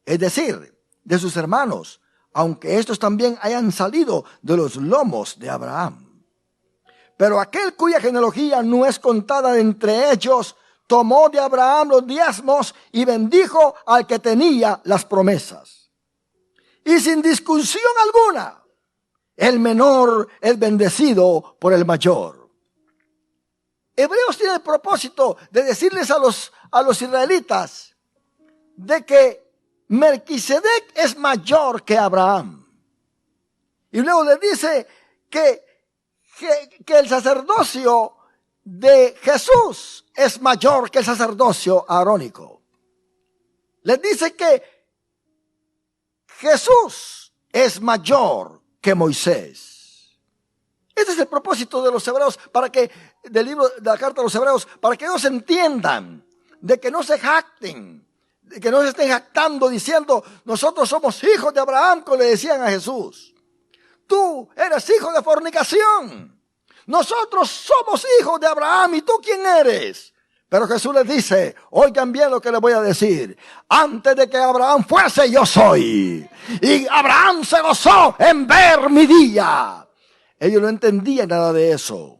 [SPEAKER 1] es decir, de sus hermanos, aunque estos también hayan salido de los lomos de Abraham. Pero aquel cuya genealogía no es contada de entre ellos, tomó de Abraham los diezmos y bendijo al que tenía las promesas. Y sin discusión alguna, el menor es bendecido por el mayor. Hebreos tiene el propósito de decirles a los israelitas de que Melquisedec es mayor que Abraham. Y luego les dice que el sacerdocio de Jesús es mayor que el sacerdocio arónico. Les dice que Jesús es mayor que Moisés. Este es el propósito de los hebreos, del libro de la carta a los hebreos, para que ellos entiendan de que no se jacten, de que no se estén jactando diciendo nosotros somos hijos de Abraham, como le decían a Jesús. Tú eres hijo de fornicación. Nosotros somos hijos de Abraham. ¿Y tú quién eres? Pero Jesús les dice, oigan bien lo que les voy a decir. Antes de que Abraham fuese, yo soy. Y Abraham se gozó en ver mi día. Ellos no entendían nada de eso.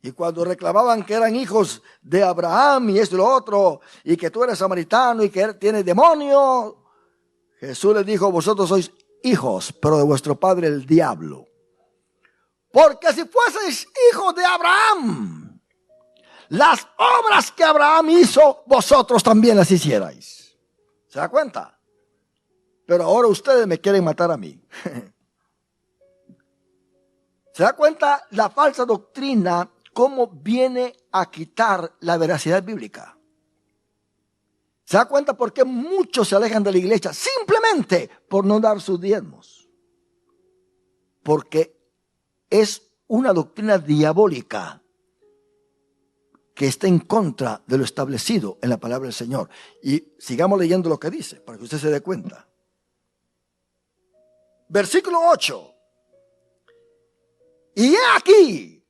[SPEAKER 1] Y cuando reclamaban que eran hijos de Abraham y esto y lo otro, y que tú eres samaritano y que él tiene demonio, Jesús les dijo, vosotros sois hijos, pero de vuestro padre el diablo. Porque si fueseis hijos de Abraham, las obras que Abraham hizo, vosotros también las hicierais. ¿Se da cuenta? Pero ahora ustedes me quieren matar a mí. ¿Se da cuenta la falsa doctrina cómo viene a quitar la veracidad bíblica? ¿Se da cuenta por qué muchos se alejan de la iglesia? Simplemente por no dar sus diezmos. Porque es una doctrina diabólica que está en contra de lo establecido en la palabra del Señor. Y sigamos leyendo lo que dice, para que usted se dé cuenta. Versículo 8. Y he aquí,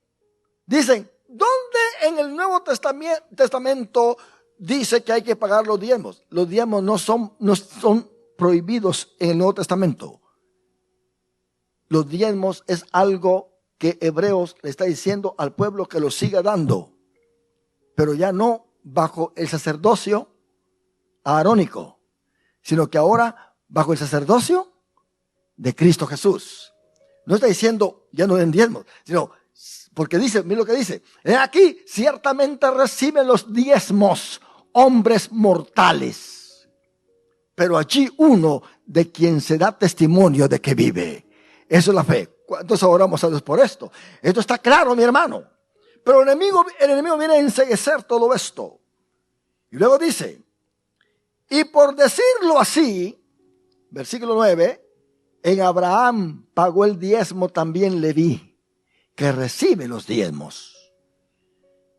[SPEAKER 1] dicen, ¿dónde en el Nuevo Testamento dice que hay que pagar los diezmos? Los diezmos no son prohibidos en el Nuevo Testamento. Los diezmos es algo que Hebreos le está diciendo al pueblo que lo siga dando, pero ya no bajo el sacerdocio arónico, sino que ahora bajo el sacerdocio de Cristo Jesús. No está diciendo ya no den diezmos, sino porque dice, mira lo que dice, he aquí ciertamente reciben los diezmos hombres mortales, pero allí uno de quien se da testimonio de que vive. Eso es la fe. ¿Cuántos oramos a Dios por esto? Esto está claro, mi hermano. Pero el enemigo viene a enceguecer todo esto. Y luego dice, y por decirlo así, versículo 9, en Abraham pagó el diezmo también Leví, que recibe los diezmos.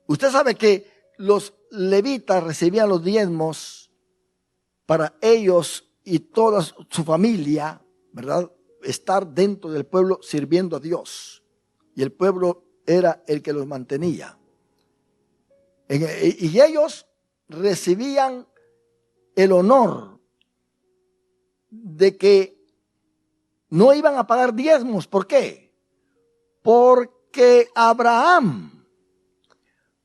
[SPEAKER 1] Usted sabe que los levitas recibían los diezmos para ellos y toda su familia, ¿verdad? Estar dentro del pueblo sirviendo a Dios. Y el pueblo era el que los mantenía. Y ellos recibían el honor de que no iban a pagar diezmos. ¿Por qué? Porque Abraham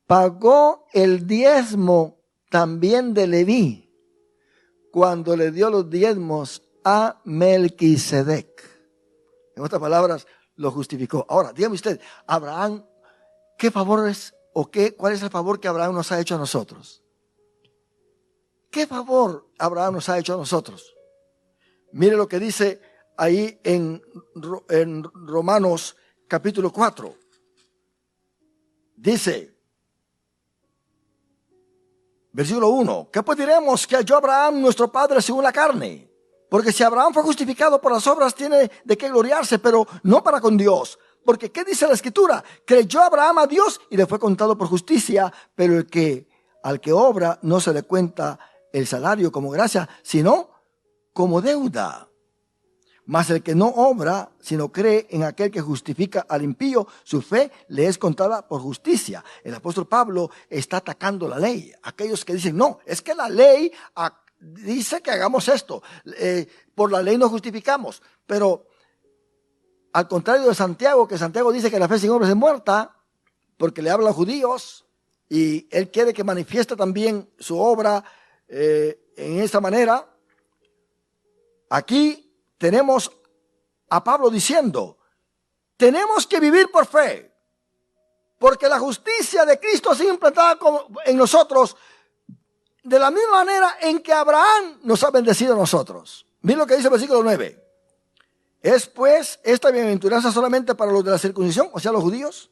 [SPEAKER 1] pagó el diezmo también de Leví cuando le dio los diezmos a Melquisedec. En otras palabras, lo justificó. Ahora, dígame usted, Abraham, ¿qué favor es cuál es el favor que Abraham nos ha hecho a nosotros? ¿Qué favor Abraham nos ha hecho a nosotros? Mire lo que dice ahí en Romanos capítulo 4. Dice, versículo 1, ¿qué pues diremos que halló Abraham nuestro padre según la carne? Porque si Abraham fue justificado por las obras, tiene de qué gloriarse, pero no para con Dios. Porque ¿qué dice la Escritura? Creyó Abraham a Dios y le fue contado por justicia, pero al que obra no se le cuenta el salario como gracia, sino como deuda. Mas el que no obra, sino cree en aquel que justifica al impío, su fe le es contada por justicia. El apóstol Pablo está atacando la ley. Aquellos que dicen, no, es que la ley dice que hagamos esto. Por la ley nos justificamos. Pero al contrario de Santiago, que Santiago dice que la fe sin obras es muerta, porque le habla a los judíos, y él quiere que manifieste también su obra en esta manera. Aquí tenemos a Pablo diciendo, tenemos que vivir por fe, porque la justicia de Cristo ha sido implantada en nosotros de la misma manera en que Abraham nos ha bendecido a nosotros. Miren lo que dice el versículo 9. ¿Es pues esta bienaventuranza solamente para los de la circuncisión, o sea, los judíos?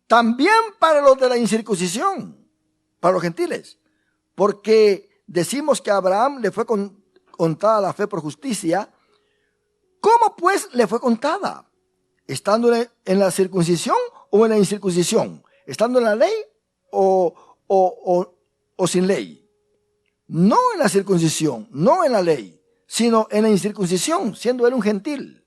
[SPEAKER 1] También para los de la incircuncisión, para los gentiles, porque decimos que a Abraham le fue contada la fe por justicia. ¿Cómo pues le fue contada? ¿Estando en la circuncisión o en la incircuncisión? ¿Estando en la ley o sin ley? No en la circuncisión, no en la ley, sino en la incircuncisión, siendo él un gentil.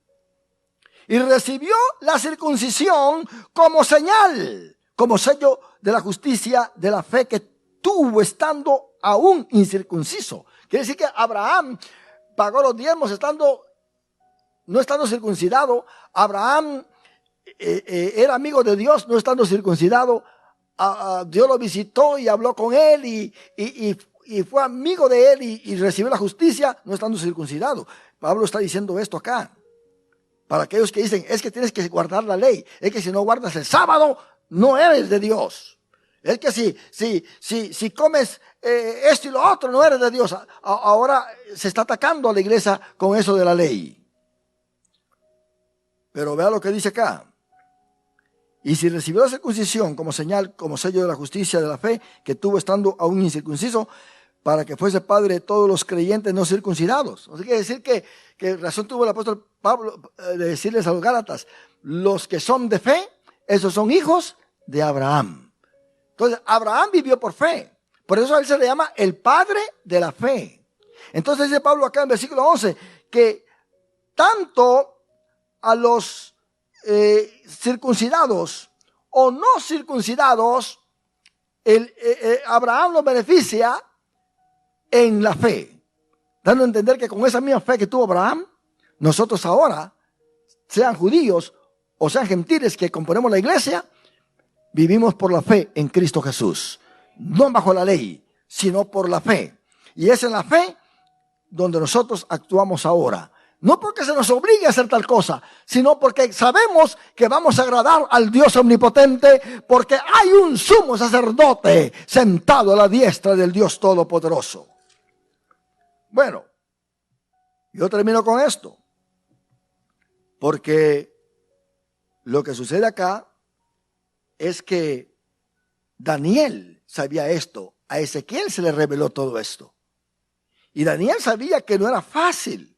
[SPEAKER 1] Y recibió la circuncisión como señal, como sello de la justicia de la fe que tuvo estando aún incircunciso. Quiere decir que Abraham pagó los diezmos no estando circuncidado. Abraham era amigo de Dios no estando circuncidado. Dios lo visitó y habló con él y fue amigo de él y recibió la justicia no estando circuncidado. Pablo está diciendo esto acá. Para aquellos que dicen, es que tienes que guardar la ley, es que si no guardas el sábado, no eres de Dios. Es que si comes esto y lo otro, no eres de Dios. Ahora se está atacando a la iglesia con eso de la ley. Pero vea lo que dice acá. Y si recibió la circuncisión como señal, como sello de la justicia de la fe, que tuvo estando aún incircunciso, para que fuese padre de todos los creyentes no circuncidados. O sea, quiere decir que razón tuvo el apóstol Pablo de decirles a los Gálatas, los que son de fe, esos son hijos de Abraham. Entonces, Abraham vivió por fe. Por eso a él se le llama el padre de la fe. Entonces dice Pablo acá en versículo 11, que tanto a los circuncidados o no circuncidados, Abraham los beneficia en la fe, dando a entender que con esa misma fe que tuvo Abraham, nosotros ahora, sean judíos o sean gentiles que componemos la iglesia, vivimos por la fe en Cristo Jesús, no bajo la ley, sino por la fe. Y es en la fe donde nosotros actuamos ahora. No porque se nos obligue a hacer tal cosa, sino porque sabemos que vamos a agradar al Dios omnipotente, porque hay un sumo sacerdote sentado a la diestra del Dios Todopoderoso. Bueno, yo termino con esto, porque lo que sucede acá es que Daniel sabía esto, a Ezequiel se le reveló todo esto. Y Daniel sabía que no era fácil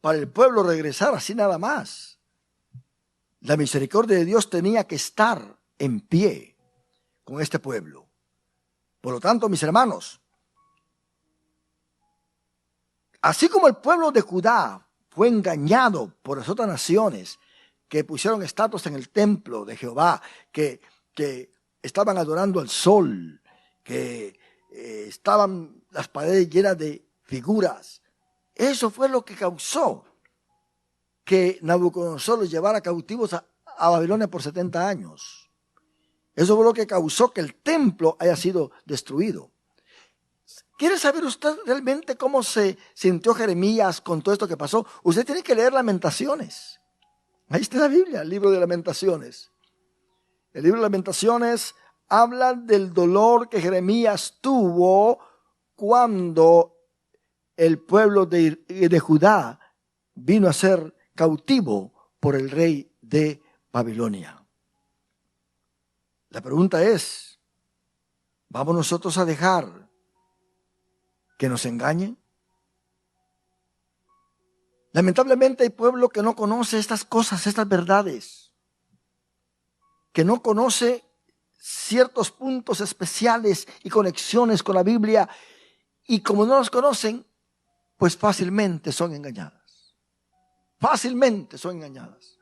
[SPEAKER 1] para el pueblo regresar así nada más. La misericordia de Dios tenía que estar en pie con este pueblo. Por lo tanto, mis hermanos, así como el pueblo de Judá fue engañado por las otras naciones que pusieron estatuas en el templo de Jehová, que estaban adorando al sol, que estaban las paredes llenas de figuras, eso fue lo que causó que Nabucodonosor los llevara cautivos a Babilonia por 70 años. Eso fue lo que causó que el templo haya sido destruido. ¿Quiere saber usted realmente cómo se sintió Jeremías con todo esto que pasó? Usted tiene que leer Lamentaciones. Ahí está la Biblia, el libro de Lamentaciones. El libro de Lamentaciones habla del dolor que Jeremías tuvo cuando el pueblo de Judá vino a ser cautivo por el rey de Babilonia. La pregunta es, ¿vamos nosotros a dejar que nos engañen? Lamentablemente hay pueblo que no conoce estas cosas, estas verdades, que no conoce ciertos puntos especiales y conexiones con la Biblia, y como no los conocen, pues fácilmente son engañadas. fácilmente son engañadas.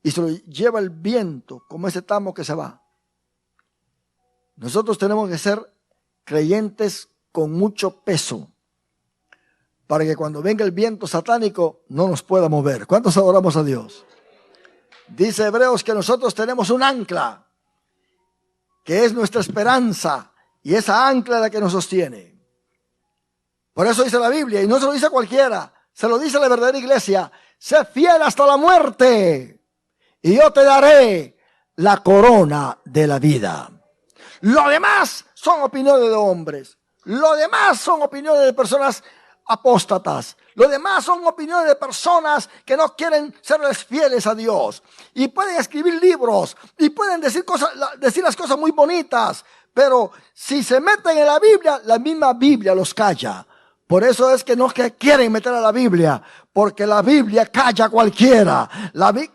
[SPEAKER 1] Y se lo lleva el viento como ese tamo que se va. Nosotros tenemos que ser creyentes con mucho peso, para que cuando venga el viento satánico no nos pueda mover. ¿Cuántos adoramos a Dios? Dice Hebreos que nosotros tenemos un ancla, que es nuestra esperanza, y esa ancla es la que nos sostiene. Por eso dice la Biblia, y no se lo dice cualquiera, se lo dice la verdadera iglesia: sé fiel hasta la muerte, y yo te daré la corona de la vida. Lo demás son opiniones de hombres. Lo demás son opiniones de personas apóstatas. Lo demás son opiniones de personas que no quieren serles fieles a Dios. Y pueden escribir libros y pueden decir las cosas muy bonitas. Pero si se meten en la misma Biblia los calla. Por eso es que no quieren meter a la Biblia, porque la Biblia calla a cualquiera.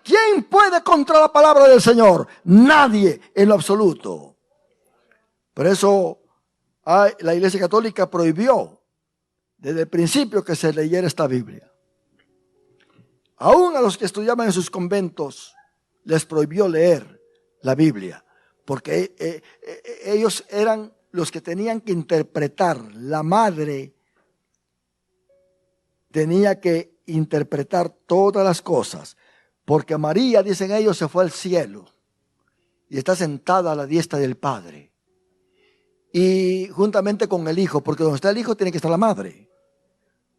[SPEAKER 1] ¿Quién puede contra la palabra del Señor? Nadie en lo absoluto. Por eso la Iglesia Católica prohibió desde el principio que se leyera esta Biblia. Aún a los que estudiaban en sus conventos les prohibió leer la Biblia, porque ellos eran los que tenían que interpretar. La madre tenía que interpretar todas las cosas, porque María, dicen ellos, se fue al cielo y está sentada a la diestra del Padre. Y juntamente con el Hijo, porque donde está el Hijo tiene que estar la madre.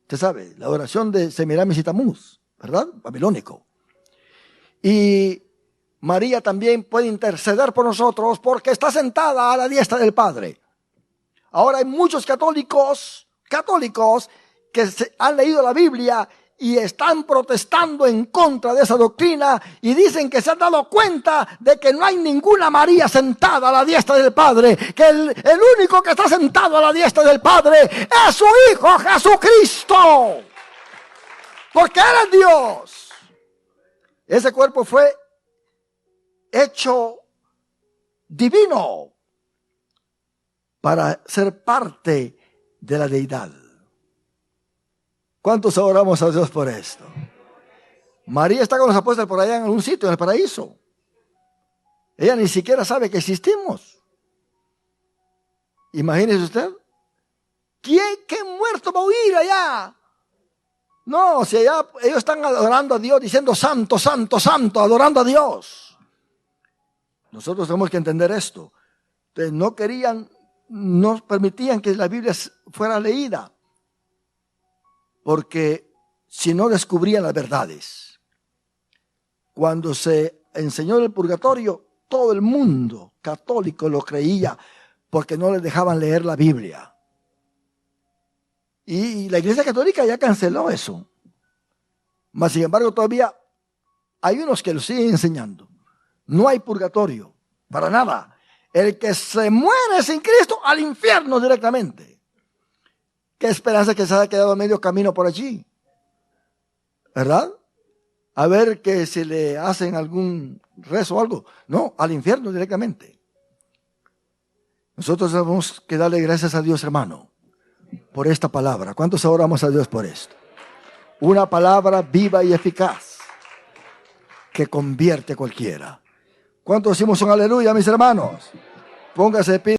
[SPEAKER 1] Usted sabe, la oración de Semiramis y Tamuz, ¿verdad? Babilónico. Y María también puede interceder por nosotros porque está sentada a la diestra del Padre. Ahora hay muchos católicos que han leído la Biblia y están protestando en contra de esa doctrina y dicen que se han dado cuenta de que no hay ninguna María sentada a la diestra del Padre, que el único que está sentado a la diestra del Padre es su Hijo Jesucristo, porque Él es Dios. Ese cuerpo fue hecho divino para ser parte de la deidad. ¿Cuántos oramos a Dios por esto? María está con los apóstoles por allá en algún sitio, en el paraíso. Ella ni siquiera sabe que existimos. Imagínese usted. ¿Qué muerto va a huir allá? No, si allá ellos están adorando a Dios, diciendo santo, santo, santo, adorando a Dios. Nosotros tenemos que entender esto. Entonces no permitían que la Biblia fuera leída, porque si no descubrían las verdades. Cuando se enseñó el purgatorio, todo el mundo católico lo creía, porque no les dejaban leer la Biblia. Y la Iglesia Católica ya canceló eso. Mas sin embargo todavía hay unos que lo siguen enseñando. No hay purgatorio, para nada. El que se muere sin Cristo, al infierno directamente. ¿Qué esperanza que se haya quedado a medio camino por allí? ¿Verdad? A ver que si le hacen algún rezo o algo. No, al infierno directamente. Nosotros tenemos que darle gracias a Dios, hermano, por esta palabra. ¿Cuántos oramos a Dios por esto? Una palabra viva y eficaz que convierte a cualquiera. ¿Cuántos decimos un aleluya, mis hermanos? Póngase de pie.